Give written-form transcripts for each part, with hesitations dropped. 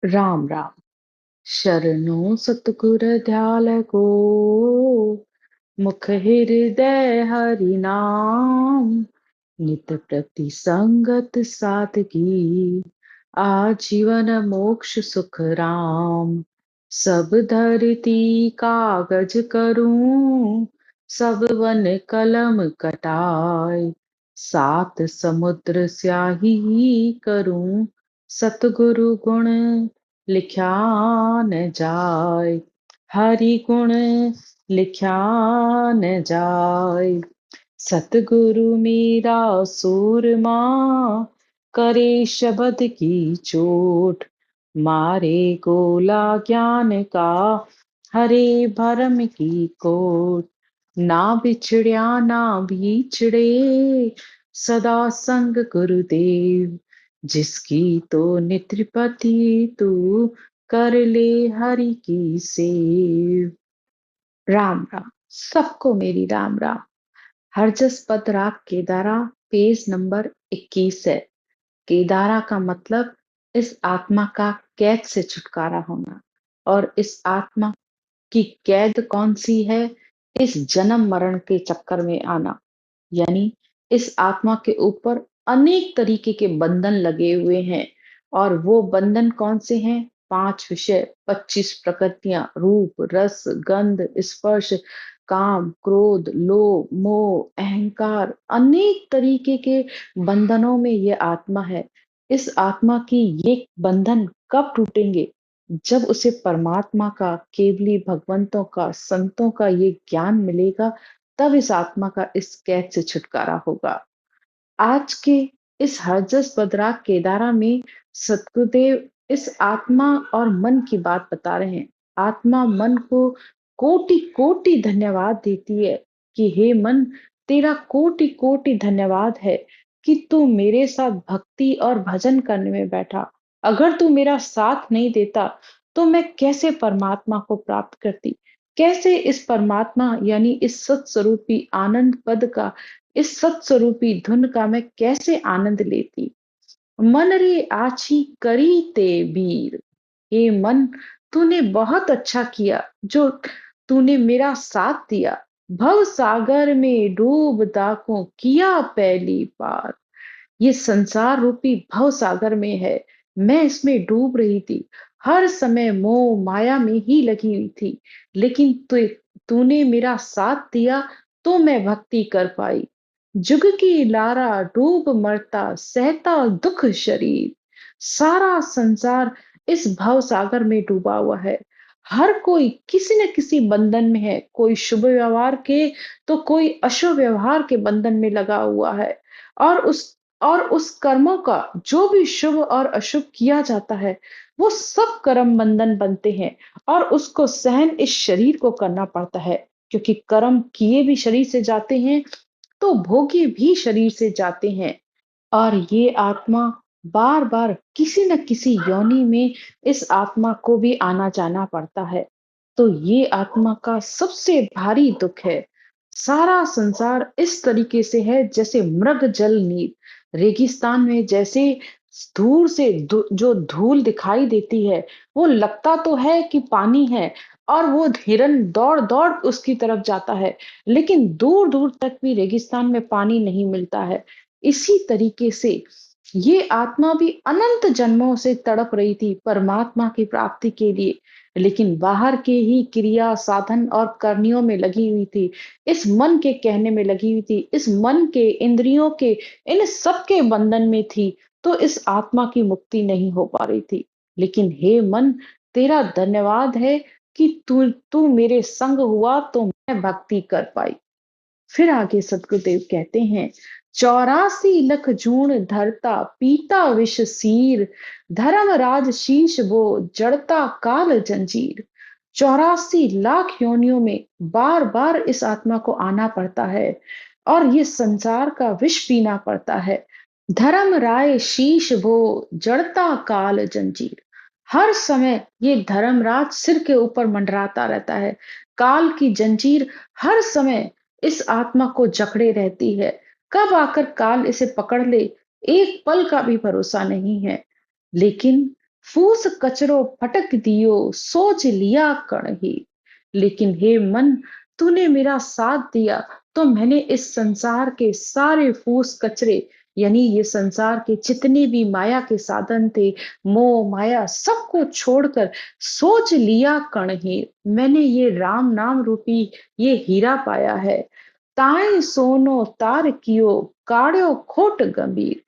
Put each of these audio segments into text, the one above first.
राम राम। शरणों सतगुर दयाल को, मुख हृदय हरि नाम। नित प्रति संगत सादगी, आजीवन मोक्ष सुख राम। सब धरती कागज करूं, सब वन कलम कटाय। सात समुद्र स्याही करूं, सतगुरु गुण लिख्या न जाय। हरि गुण लिख्या न जाय। सतगुरु मेरा सूरमा, करे शब्द की चोट। मारे गोला ज्ञान का, हरे भरम की कोट। ना बिछड़िया ना बिछड़े, सदा संग गुरुदेव। जिसकी तो नित्रपति तू, कर ले हरि की सेव। राम राम। सबको मेरी राम राम। हरजस पद राग केदारा, पेज नंबर 21 है। केदारा का मतलब इस आत्मा का कैद से छुटकारा होना। और इस आत्मा की कैद कौन सी है? इस जन्म मरण के चक्कर में आना। यानी इस आत्मा के ऊपर अनेक तरीके के बंधन लगे हुए हैं। और वो बंधन कौन से हैं? 5 विषय, 25 प्रकृतियां, रूप रस गंध स्पर्श, काम क्रोध लोभ मोह अहंकार, अनेक तरीके के बंधनों में ये आत्मा है। इस आत्मा की ये बंधन कब टूटेंगे? जब उसे परमात्मा का, केवली भगवंतों का, संतों का ये ज्ञान मिलेगा, तब इस आत्मा का इस कैद से छुटकारा होगा। आज के इस हरजस बदराग केदारा में सतगुरुदेव इस आत्मा और मन की बात बता रहे हैं। आत्मा मन को कोटि कोटि धन्यवाद देती है कि हे मन, तेरा कोटि कोटि धन्यवाद है कि तू मेरे साथ भक्ति और भजन करने में बैठा। अगर तू मेरा साथ नहीं देता तो मैं कैसे परमात्मा को प्राप्त करती, कैसे इस परमात्मा यानी इस सत्स्वरूपी आनंद पद का, इस सत्स्वरूपी धुन का मैं कैसे आनंद लेती। मन रे आछी करी ते बीर। हे मन, तूने बहुत अच्छा किया जो तूने मेरा साथ दिया। भव सागर में डूब दाको किया पहली बार। ये संसार रूपी भव सागर में है, मैं इसमें डूब रही थी। हर समय मोह माया में ही लगी हुई थी। लेकिन तूने मेरा साथ दिया तो मैं भक्ति कर पाई। जुग की लारा डूब मरता, सहता दुख शरीर। सारा संसार इस भव सागर में डूबा हुआ है। हर कोई किसी न किसी बंधन में है, कोई शुभ व्यवहार के तो कोई अशुभ व्यवहार के बंधन में लगा हुआ है। और उस कर्मों का जो भी शुभ और अशुभ किया जाता है, वो सब कर्म बंधन बनते हैं। और उसको सहन इस शरीर को करना पड़ता है, क्योंकि कर्म किए भी शरीर से जाते हैं तो भोगे भी शरीर से जाते हैं। और ये आत्मा बार बार किसी न किसी योनि में इस आत्मा को भी आना जाना पड़ता है। तो ये आत्मा का सबसे भारी दुख है। सारा संसार इस तरीके से है जैसे मृग जल नीर। रेगिस्तान में जैसे दूर से जो धूल दिखाई देती है, वो लगता तो है कि पानी है। और वो हिरन दौड़ दौड़ उसकी तरफ जाता है, लेकिन दूर दूर तक भी रेगिस्तान में पानी नहीं मिलता है। इसी तरीके से ये आत्मा भी अनंत जन्मों से तड़प रही थी परमात्मा की प्राप्ति के लिए, लेकिन बाहर के ही क्रिया साधन और करनियों में लगी हुई थी। इस मन के कहने में लगी हुई थी, इस मन के इंद्रियों के इन सब के बंधन में थी। तो इस आत्मा की मुक्ति नहीं हो पा रही थी। लेकिन हे मन, तेरा धन्यवाद है कि तू तू मेरे संग हुआ तो मैं भक्ति कर पाई। फिर आगे सदगुरुदेव कहते हैं, 84 लख जूण धरता पीता विष सीर। धर्मराज शीश वो जड़ता काल जंजीर। 84 लाख योनियों में बार बार इस आत्मा को आना पड़ता है और ये संसार का विष पीना पड़ता है। धर्म राय शीश वो जड़ता काल जंजीर। हर समय ये धर्मराज सिर के ऊपर मंडराता रहता है। काल की जंजीर हर समय इस आत्मा को जकड़े रहती है। कब आकर काल इसे पकड़ ले, एक पल का भी भरोसा नहीं है। लेकिन फूस कचरो फटक दियो, सोच लिया कण ही। लेकिन हे मन, तूने मेरा साथ दिया, तो मैंने इस संसार के सारे फूस कचरे, यानी ये संसार के जितने भी माया के साधन थे, मोह माया सबको छोड़कर सोच लिया कण ही। मैंने ये राम नाम रूपी ये हीरा पाया है। ताए सोनो तार कियो, काढ़ो खोट गंभीर।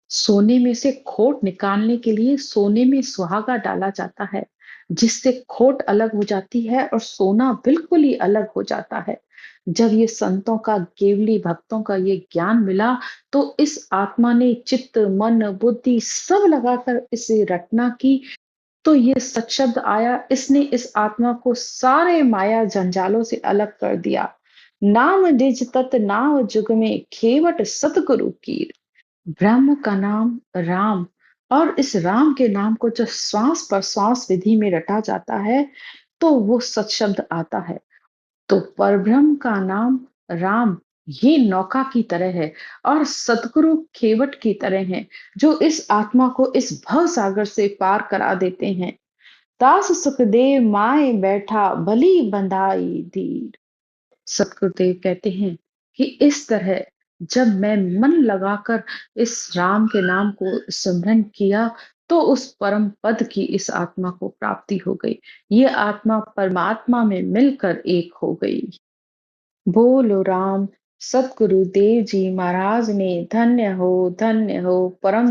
सोने में से खोट निकालने के लिए सोने में सुहागा डाला जाता है, जिससे खोट अलग हो जाती है और सोना बिल्कुल ही अलग हो जाता है। जब ये संतों का, केवली भक्तों का ये ज्ञान मिला, तो इस आत्मा ने चित्त मन बुद्धि सब लगाकर इसे रटना की, तो ये सत्शब्द आया, इसने इस आत्मा को सारे माया जंजालों से अलग कर दिया। नाम निज तत नाम जुग में, खेवट सतगुरु की। ब्रह्म का नाम राम, और इस राम के नाम को जब श्वास पर श्वास विधि में रटा जाता है, तो वो सत्शब्द आता है। तो परब्रह्म का नाम राम, ये नौका की तरह है, और सतगुरु खेवट की तरह है, जो इस आत्मा को इस भव सागर से पार करा देते हैं। दास सुखदेव माए बैठा, भली बंधाई धीर। सतगुरुदेव कहते हैं कि इस तरह जब मैं मन लगाकर इस राम के नाम को सिमरन किया, तो उस परम पद की इस आत्मा को प्राप्ति हो गई। ये आत्मा परमात्मा में मिलकर एक हो गई। बोलो राम। सतगुरु देव जी महाराज ने धन्य हो, धन्य हो। परम